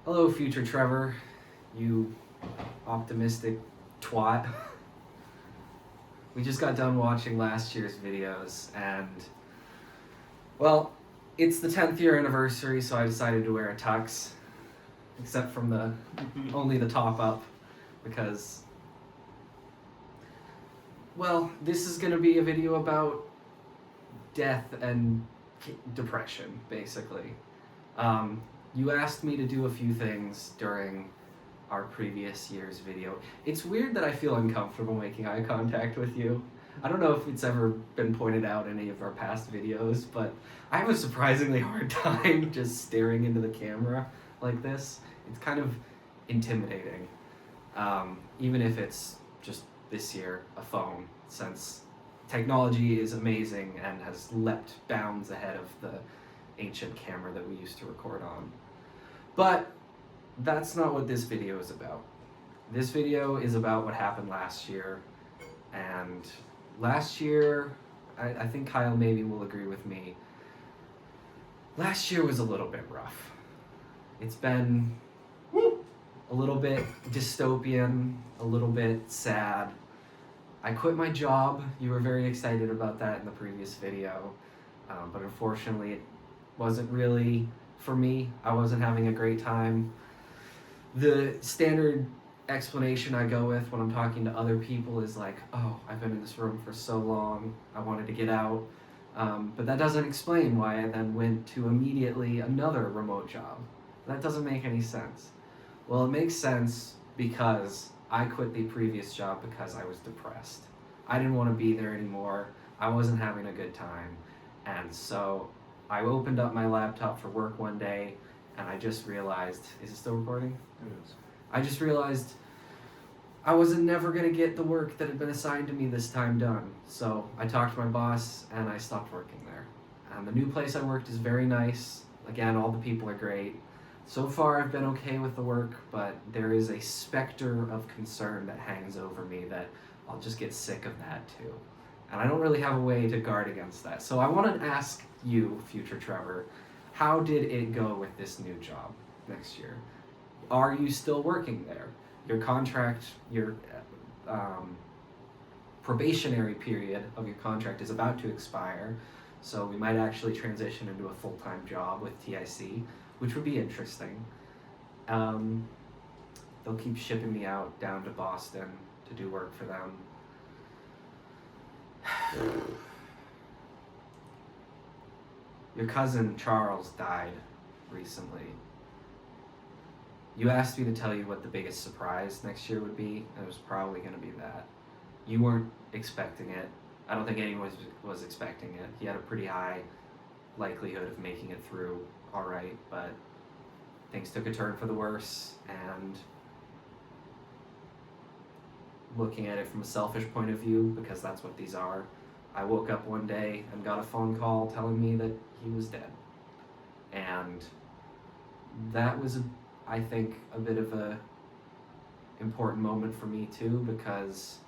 Hello, future Trevor, you optimistic twat. We just got done watching last year's videos, and, well, it's the 10th year anniversary, so I decided to wear a tux, except from only the top up, because, well, this is going to be a video about death and depression, basically. You asked me to do a few things during our previous year's video. It's weird that I feel uncomfortable making eye contact with you. I don't know if it's ever been pointed out in any of our past videos, but I have a surprisingly hard time just staring into the camera like this. It's kind of intimidating, even if it's just this year a phone, since technology is amazing and has leapt bounds ahead of the ancient camera that we used to record on. But that's not what this video is about. This video is about what happened last year, and last year, I think Kyle maybe will agree with me, last year was a little bit rough. It's been a little bit dystopian, a little bit sad. I quit my job. You were very excited about that in the previous video, but unfortunately it wasn't really for me. I wasn't having a great time. The standard explanation I go with when I'm talking to other people is like, oh, I've been in this room for so long, I wanted to get out. But that doesn't explain why I then went to immediately another remote job. That doesn't make any sense. Well, it makes sense because I quit the previous job because I was depressed. I didn't want to be there anymore. I wasn't having a good time. And so I opened up my laptop for work one day, and I just realized, is it still recording? It is. I just realized I wasn't never going to get the work that had been assigned to me this time done. So I talked to my boss, and I stopped working there. And the new place I worked is very nice. Again, all the people are great. So far, I've been okay with the work, but there is a specter of concern that hangs over me that I'll just get sick of that too. And I don't really have a way to guard against that. So I want to ask you, future Trevor, how did it go with this new job next year? Are you still working there? Your contract, your probationary period of your contract is about to expire, so we might actually transition into a full-time job with TIC, which would be interesting. They'll keep shipping me out down to Boston to do work for them. Your cousin Charles died recently. You asked me to tell you what the biggest surprise next year would be, and it was probably going to be that. You weren't expecting it. I don't think anyone was expecting it. He had a pretty high likelihood of making it through all right, but things took a turn for the worse, and looking at it from a selfish point of view, because that's what these are, I woke up one day and got a phone call telling me that he was dead. And that was, I think, a bit of a important moment for me too, because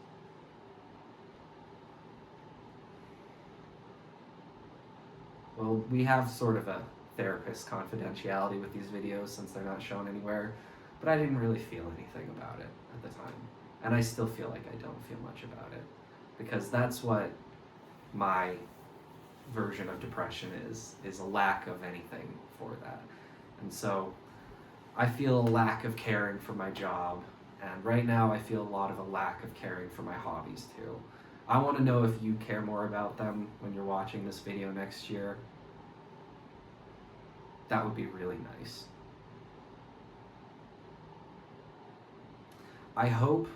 well, we have sort of a therapist confidentiality with these videos since they're not shown anywhere, but I didn't really feel anything about it at the time. And I still feel like I don't feel much about it, because that's what my version of depression is a lack of anything for that. And so I feel a lack of caring for my job, and right now I feel a lot of a lack of caring for my hobbies too. I want to know if you care more about them when you're watching this video next year. That would be really nice. I hope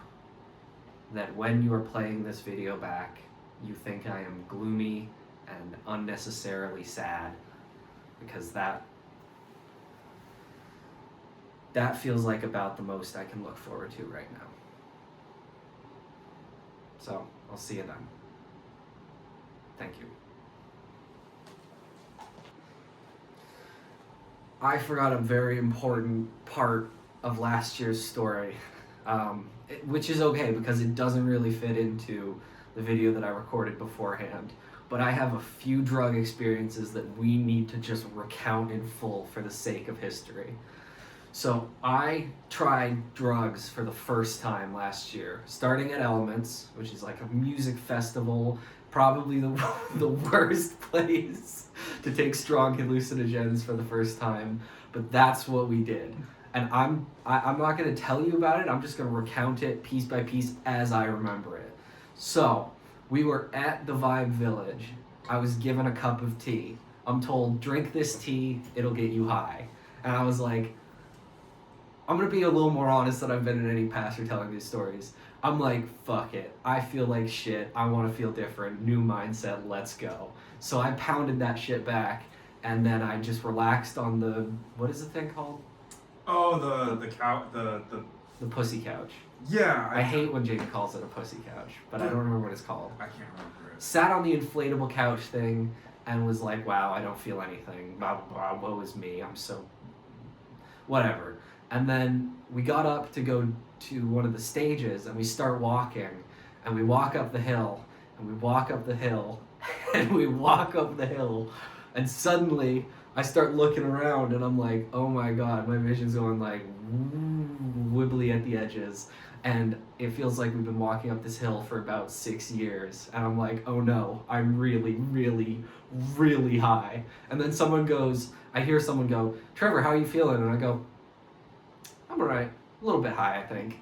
that when you are playing this video back, you think I am gloomy and unnecessarily sad, because that feels like about the most I can look forward to right now. So, I'll see you then. Thank you. I forgot a very important part of last year's story, which is okay because it doesn't really fit into the video that I recorded beforehand. But I have a few drug experiences that we need to just recount in full for the sake of history. So I tried drugs for the first time last year, starting at Elements, which is like a music festival, probably the worst place to take strong hallucinogens for the first time, but that's what we did. And I'm not going to tell you about it. I'm just going to recount it piece by piece as I remember it. So, we were at the Vibe Village. I was given a cup of tea. I'm told, drink this tea, it'll get you high. And I was like, I'm going to be a little more honest than I've been in any past for telling these stories. I'm like, fuck it. I feel like shit. I want to feel different. New mindset. Let's go. So I pounded that shit back, and then I just relaxed on the, what is the thing called? Oh, the pussy couch. Yeah. I hate when Jake calls it a pussy couch, but I don't remember what it's called. I can't remember it. Sat on the inflatable couch thing and was like, wow, I don't feel anything. Blah, blah, blah. Woe is me. I'm so... whatever. And then we got up to go to one of the stages, and we start walking, and we walk up the hill, and we walk up the hill, and we walk up the hill, and suddenly I start looking around, and I'm like, oh my god, my vision's going like wibbly at the edges, and it feels like we've been walking up this hill for about 6 years, and I'm like, oh no, I'm really, really, really high. And then I hear someone go, Trevor, how are you feeling? And I go, I'm alright, a little bit high, I think.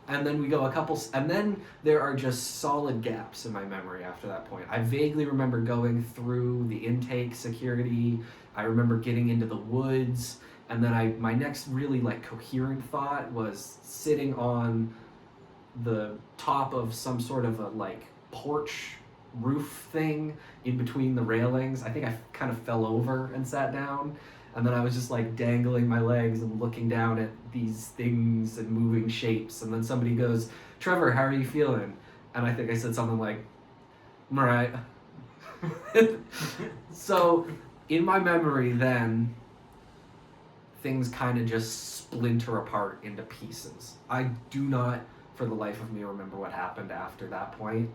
And then we go and then there are just solid gaps in my memory after that point. I vaguely remember going through the intake security. I remember getting into the woods, and then my next really like coherent thought was sitting on the top of some sort of a like porch roof thing in between the railings. I think I kind of fell over and sat down. And then I was just like dangling my legs and looking down at these things and moving shapes. And then somebody goes, Trevor, how are you feeling? And I think I said something like, I'm alright. So in my memory then, things kind of just splinter apart into pieces. I do not, for the life of me, remember what happened after that point.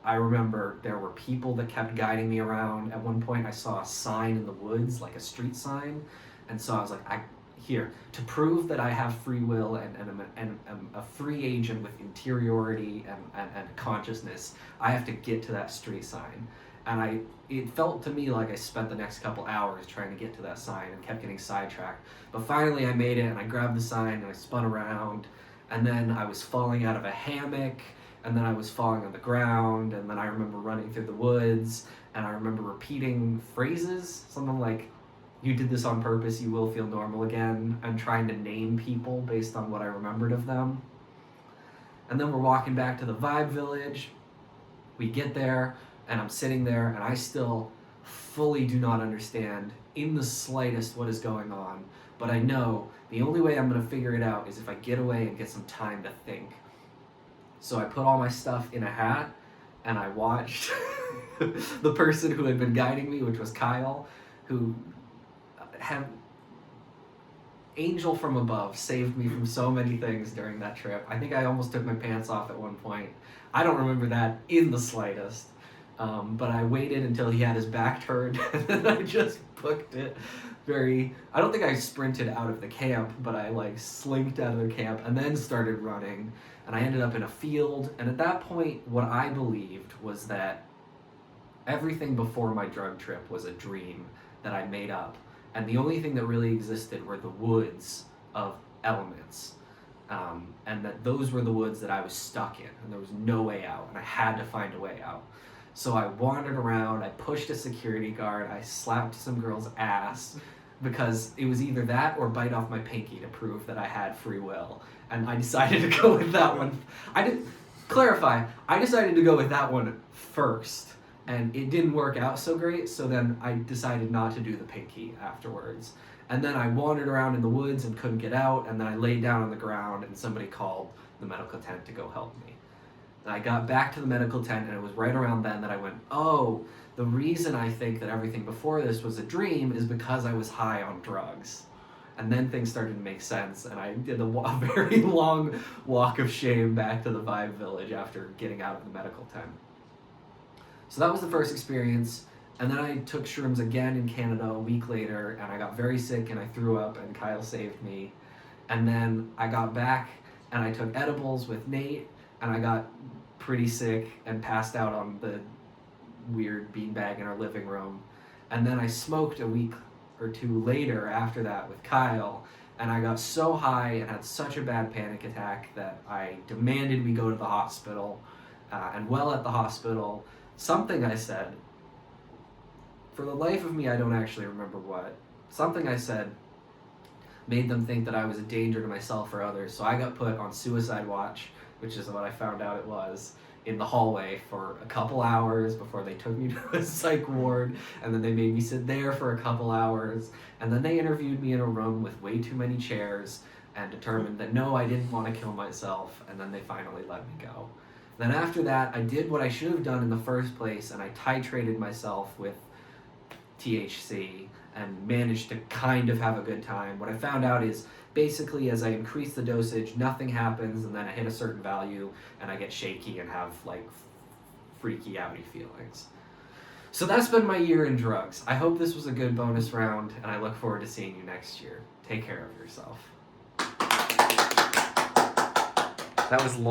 I remember there were people that kept guiding me around. At one point, I saw a sign in the woods, like a street sign. And so I was like, to prove that I have free will and am a free agent with interiority and consciousness, I have to get to that street sign. And it felt to me like I spent the next couple hours trying to get to that sign and kept getting sidetracked. But finally I made it, and I grabbed the sign and I spun around. And then I was falling out of a hammock. And then I was falling on the ground, and then I remember running through the woods, and I remember repeating phrases, something like, you did this on purpose, you will feel normal again, and trying to name people based on what I remembered of them. And then we're walking back to the Vibe Village. We get there, and I'm sitting there, and I still fully do not understand in the slightest what is going on, but I know the only way I'm going to figure it out is if I get away and get some time to think. So I put all my stuff in a hat, and I watched the person who had been guiding me, which was Kyle, who had angel from above, saved me from so many things during that trip. I think I almost took my pants off at one point. I don't remember that in the slightest, but I waited until he had his back turned, and then I just booked it. I don't think I sprinted out of the camp, but I like slinked out of the camp and then started running. And I ended up in a field, and at that point, what I believed was that everything before my drug trip was a dream that I made up, and the only thing that really existed were the woods of Elements, and that those were the woods that I was stuck in, and there was no way out, and I had to find a way out. So I wandered around, I pushed a security guard, I slapped some girl's ass, because it was either that or bite off my pinky to prove that I had free will. And I decided to go with that one. I decided to go with that one first. And it didn't work out so great, so then I decided not to do the pinky afterwards. And then I wandered around in the woods and couldn't get out, and then I laid down on the ground, and somebody called the medical tent to go help me. And I got back to the medical tent, and it was right around then that I went, oh, the reason I think that everything before this was a dream is because I was high on drugs. And then things started to make sense, and I did a very long walk of shame back to the Vibe Village after getting out of the medical tent. So that was the first experience. And then I took shrooms again in Canada a week later, and I got very sick and I threw up, and Kyle saved me. And then I got back and I took edibles with Nate, and I got pretty sick and passed out on the weird beanbag in our living room. And then I smoked a week or two later after that with Kyle, and I got so high and had such a bad panic attack that I demanded we go to the hospital. And while at the hospital, something I said, for the life of me, I don't actually remember what, something I said made them think that I was a danger to myself or others. So I got put on suicide watch, which is what I found out it was, in the hallway for a couple hours before they took me to a psych ward, and then they made me sit there for a couple hours, and then they interviewed me in a room with way too many chairs and determined that no, I didn't want to kill myself, and then they finally let me go. Then after that, I did what I should have done in the first place, and I titrated myself with THC and managed to kind of have a good time. What I found out is basically as I increase the dosage, nothing happens, and then I hit a certain value and I get shaky and have like freaky outy feelings. So that's been my year in drugs. I hope this was a good bonus round, and I look forward to seeing you next year. Take care of yourself. That was long.